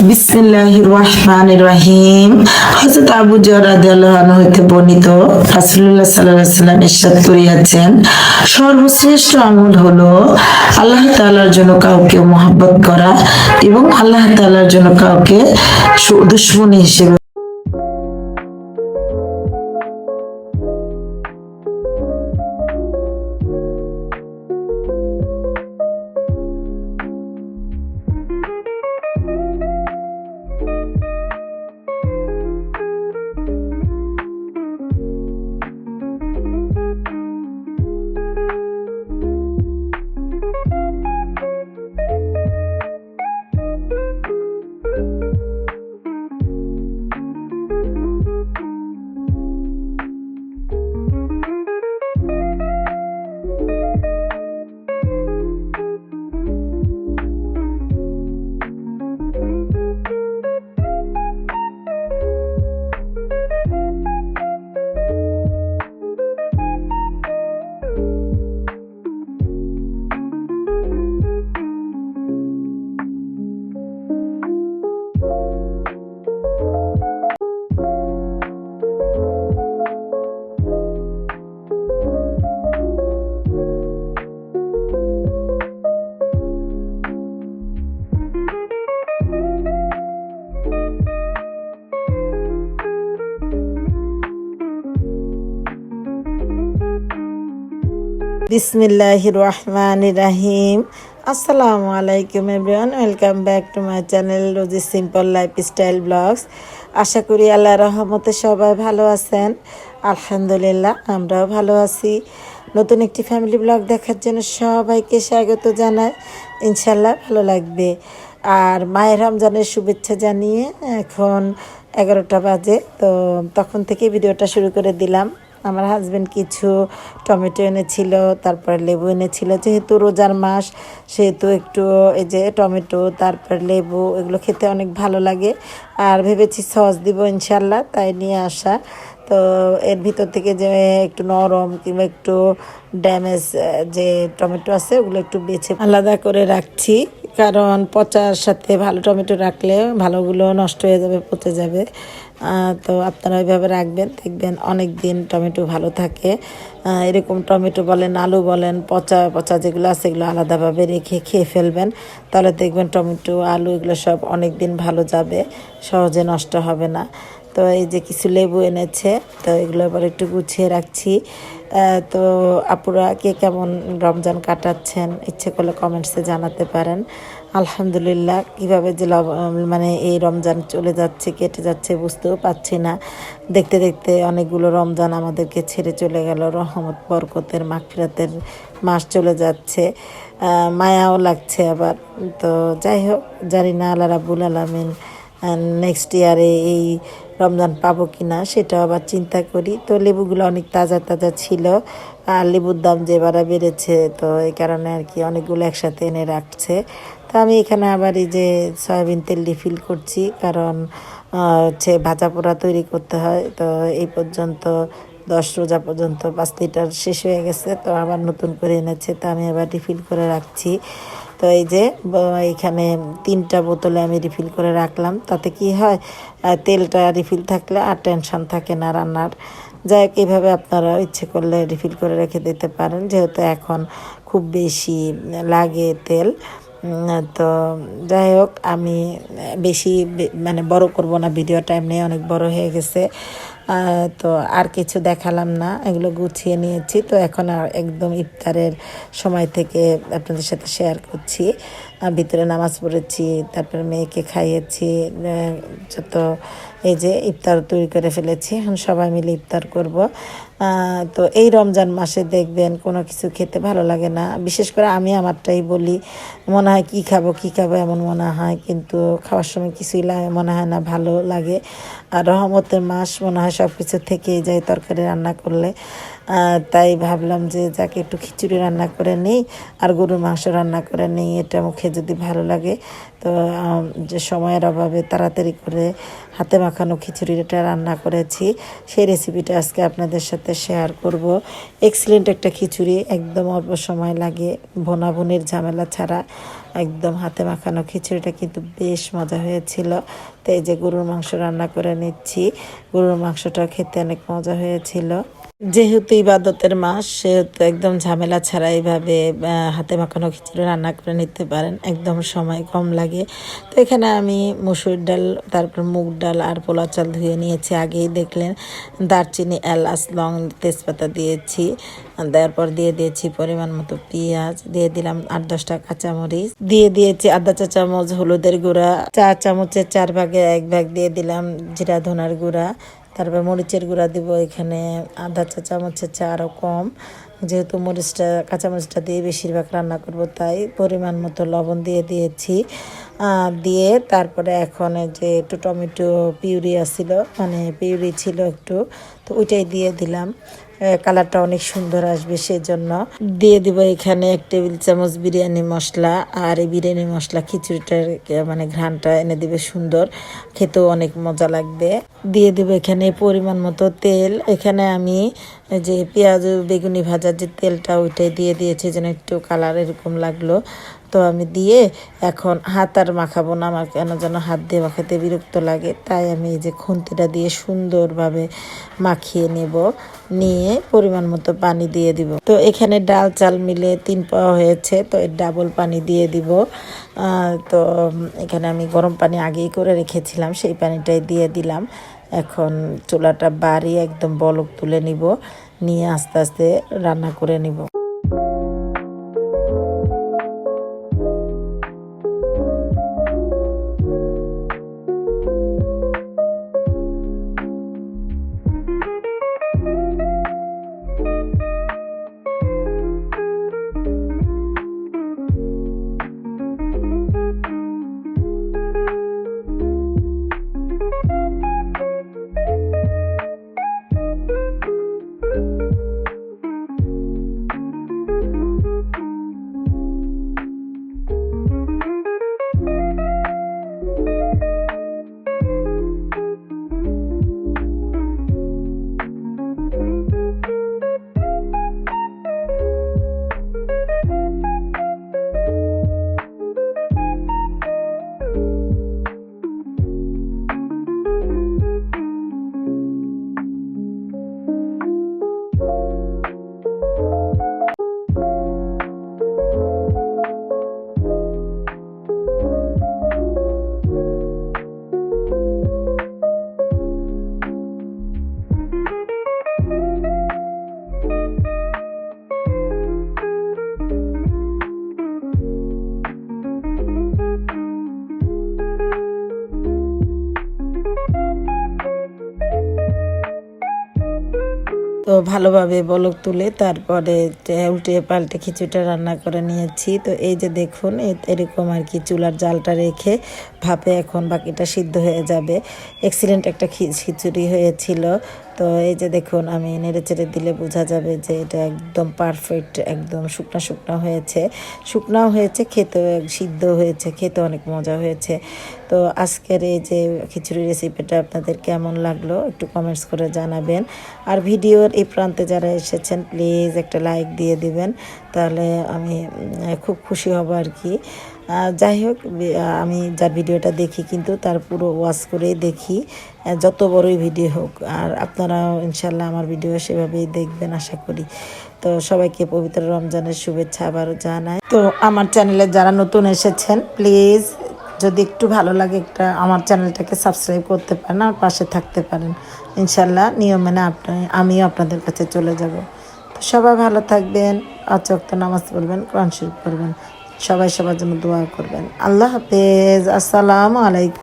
বিসমিল্লাহির রহমানির রহিম। হযরত আবু যর রাদিয়াল্লাহু আনহু হইতে বর্ণিত, রাসূলুল্লাহ সাল্লাল্লাহু আলাইহি ওয়াসাল্লাম ইরশাদ করিয়াছেন, সর্বশ্রেষ্ঠ আমল হলো আল্লাহ তাআলার জন্য কাউকে মহব্বত করা এবং আল্লাহ তাআলার জন্য কাউকে দুশমনী হিসেবে বিসমিল্লাহির রহমানির রহিম। আসসালামু আলাইকুম everyone, welcome back to my channel Rosy simple lifestyle blogs. আশা করি আল্লাহর রহমতে সবাই ভালো আছেন। আলহামদুলিল্লাহ, আমরাও ভালো আছি। নতুন একটি ফ্যামিলি ব্লগ দেখার জন্য সবাইকে স্বাগত জানাই। ইনশাল্লাহ ভালো লাগবে। আর মায়ের রমজানের শুভেচ্ছা জানিয়ে এখন 11টা বাজে, তো তখন থেকে ভিডিওটা শুরু করে দিলাম। আমার হাজব্যান্ড কিছু টমেটো এনেছিল, তারপরে লেবু এনেছিল। যেহেতু রোজার মাস সেহেতু একটু এই যে টমেটো তারপর লেবু এগুলো খেতে অনেক ভালো লাগে। আর ভেবেছি সস দিব ইনশাল্লাহ, তাই নিয়ে আসা। তো এর ভিতর থেকে যে একটু নরম কিংবা একটু ড্যামেজ যে টমেটো আছে ওগুলো একটু বেছে আলাদা করে রাখছি, কারণ পচার সাথে ভালো টমেটো রাখলে ভালোগুলো নষ্ট হয়ে যাবে, পচে যাবে। তো আপনারা ওইভাবে রাখবেন, দেখবেন অনেক দিন টমেটো ভালো থাকে। এরকম টমেটো বলেন, আলু বলেন, পচা পচা যেগুলো আছে এগুলো আলাদাভাবে রেখে খেয়ে ফেলবেন, তাহলে দেখবেন টমেটো আলু এগুলো সব অনেক দিন ভালো যাবে, সহজে নষ্ট হবে না। তো এই যে কিছু লেবু এনেছে, তো এগুলো এবার একটু গুছিয়ে রাখছি। তো আপুরা কে কেমন রমজান কাটাচ্ছেন ইচ্ছে করলে কমেন্টসে জানাতে পারেন। আলহামদুলিল্লাহ, কীভাবে যে মানে এই রমজান চলে যাচ্ছে, কেটে যাচ্ছে বুঝতেও পারছি না। দেখতে দেখতে অনেকগুলো রমজান আমাদেরকে ছেড়ে চলে গেল। রহমত বরকতের মাগফিরাতের মাস চলে যাচ্ছে, মায়াও লাগছে আবার। তো যাই হোক, জানি না আল্লাহ রাব্বুল আলামিন নেক্সট ইয়ারে এই রমজান পাবো কি না সেটাও আবার চিন্তা করি। তো লেবুগুলো অনেক তাজা তাজা ছিল, আর লেবুর দাম যে বাড়া বেড়েছে, তো এই কারণে আর কি অনেকগুলো একসাথে এনে রাখছে। তো আমি এখানে আবার এই যে সয়াবিন তেল রিফিল করছি, কারণ হচ্ছে ভাজা পোড়া তৈরি করতে হয়। তো এই পর্যন্ত 10 রোজা পর্যন্ত 5 লিটার শেষ হয়ে গেছে, তো আবার নতুন করে এনেছে, তো আমি আবার রিফিল করে রাখছি। তো এই যে এখানে 3টা বোতলে আমি রিফিল করে রাখলাম, তাতে কি হয় তেলটা রিফিল থাকলে আর টেনশন থাকে না রান্নার। যাই হোক, এইভাবে আপনারা ইচ্ছে করলে রিফিল করে রেখে দিতে পারেন, যেহেতু এখন খুব বেশি লাগে তেল। তো যাই হোক, আমি বেশি মানে বড় করব না, ভিডিও টাইম নিয়ে অনেক বড় হয়ে গেছে। তো আর কিছু দেখালাম না, এগুলো গুছিয়ে নিয়েছি। তো এখন আর একদম ইফতারের সময় থেকে আপনাদের সাথে শেয়ার করছি। ভিতরে নামাজ পড়েছি, তারপর মেয়েকে খাইয়েছি, যত এই যে ইফতার তৈরি করে ফেলেছি। এখন সবাই মিলে ইফতার করব। তো এই রমজান মাসে দেখবেন কোনো কিছু খেতে ভালো লাগে না, বিশেষ করে আমি আমারটাই বলি, মনে হয় কী খাবো এমন মনে হয়, কিন্তু খাওয়ার সময় কিছুই মনে হয় না ভালো লাগে। আর রহমতের মাস মনে হয় সব কিছু থেকেই যায় তরকারি রান্না করলে। তাই ভাবলাম যে যাকে একটু খিচুড়ি রান্না করে নিই আর গরুর মাংস রান্না করে নিই, এটা মুখে যদি ভালো লাগে। তো যে সময়ের অভাবে তাড়াতাড়ি করে হাতে মাখানো খিচুড়িটা রান্না করেছি, সেই রেসিপিটা আজকে আপনাদের সাথে সাথে শেয়ার করব। এক্সিলেন্ট একটা খিচুড়ি, একদম অল্প সময় লাগে, ভুনাভুনির ঝামেলা ছাড়া একদম হাতে মাখানো খিচুড়িটা কিন্তু বেশ মজা হয়েছিল। তো এই যে গরুর মাংস রান্না করে নিচ্ছি, গরুর মাংসটা খেতে অনেক মজা হয়েছিল। যেহেতু ইবাদতের মাস সেহেতু একদম ঝামেলা ছাড়া এইভাবে হাতে মাখানো খিচুড়ি রান্না করে নিতে পারেন, একদম সময় কম লাগে। তো এখানে আমি মসুর ডাল, তারপর মুগ ডাল আর পোলা চাল ধুয়ে নিয়েছি, আগেই দেখলেন। দারচিনি, এলাচ, লং, তেজপাতা দিয়েছি। দেওয়ার পর দিয়ে দিয়েছি পরিমাণ মতো পেঁয়াজ, দিয়ে দিলাম 8-10টা কাঁচামরিচ, দিয়ে দিয়েছি আধা চা চামচ হলুদের গুঁড়া, 4 চামচের 4 ভাগে 1 ভাগ দিয়ে দিলাম জিরা ধনার গুঁড়া, তারপর মরিচের গুঁড়া দিব এখানে আধা চা চামচের আরও কম, যেহেতু মরিচটা কাঁচামরিচটা দিয়ে বেশিরভাগ রান্না করব তাই পরিমাণ মতো লবণ দিয়ে দিয়েছি। দিয়ে তারপরে এখন যে একটু টমেটো পিউরি আসছিল, মানে পিউরি ছিল একটু, তো ওইটাই দিয়ে দিলাম। কালারটা অনেক সুন্দর আসবে সেজন্য দিয়ে দিব এখানে 1 টেবিল চামচ বিরিয়ানি মশলা। আর এই বিরিয়ানি মশলা খিচুড়িটার মানে ঘ্রাণটা এনে দিবে সুন্দর, খেতেও অনেক মজা লাগবে। দিয়ে দিব এখানে পরিমাণ মতো তেল। এখানে আমি যে পেঁয়াজ বেগুনি ভাজার যে তেলটা ওইটাই দিয়ে দিয়েছি, যেন একটু কালার এরকম লাগলো। তো আমি দিয়ে এখন হাত আর মাখাবো না, আমার কেন যেন হাত দিয়ে মাখাতে বিরক্ত লাগে, তাই আমি এই যে খুন্তিটা দিয়ে সুন্দরভাবে মাখিয়ে নেব। নিয়ে পরিমাণ মতো পানি দিয়ে দিব। তো এখানে ডাল চাল মিলে 3 পাওয়া হয়েছে, তো এর ডাবল পানি দিয়ে দিব। তো এখানে আমি গরম পানি আগেই করে রেখেছিলাম, সেই পানিটাই দিয়ে দিলাম। এখন চুলাটা বাড়িয়ে একদম বলক তুলে নিব, নিয়ে আস্তে আস্তে রান্না করে নিব। তো ভালোভাবে বলক তুলে তারপরে উল্টে পাল্টে খিচুড়িটা রান্না করে নিয়েছি। তো এই যে দেখুন এরকম আর কি চুলার জালটা রেখে ভাপে এখন বাকিটা সিদ্ধ হয়ে যাবে। এক্সিলেন্ট একটা খিচুড়ি হয়েছিল। তো এই যে দেখুন আমি নেড়ে চেড়ে দিলে বোঝা যাবে যে এটা একদম পারফেক্ট, একদম শুকনা শুকনা হয়েছে, শুকনাও হয়েছে, খেতেও সিদ্ধ হয়েছে, খেতে অনেক মজা হয়েছে। তো আজকের এই যে খিচুড়ি রেসিপিটা আপনাদের কেমন লাগলো একটু কমেন্টস করে জানাবেন। আর ভিডিওর এই প্রান্তে যারা এসেছেন প্লিজ একটা লাইক দিয়ে দিবেন, তাহলে আমি খুব খুশি হব আর কি। যাই হোক, আমি যার ভিডিওটা দেখি কিন্তু তার পুরো ওয়াচ করেই দেখি, যত বড়ই ভিডিও হোক। আর আপনারাও ইনশাল্লাহ আমার ভিডিও সেভাবেই দেখবেন আশা করি। তো সবাইকে পবিত্র রমজানের শুভেচ্ছা আবারও জানাই। তো আমার চ্যানেলে যারা নতুন এসেছেন প্লিজ যদি একটু ভালো লাগে একটা আমার চ্যানেলটাকে সাবস্ক্রাইব করতে পারেন, আমার পাশে থাকতে পারেন। ইনশাল্লাহ নিয়ম মেনে আমিও আপনাদের কাছে চলে যাব। তো সবাই ভালো থাকবেন, 5 ওয়াক্ত নামাজ পড়বেন, কোরআন শরীফ পড়বেন, সবাই সবার জন্য দোয়া করবেন। আল্লাহ হাফেজ, আসসালামু আলাইকুম।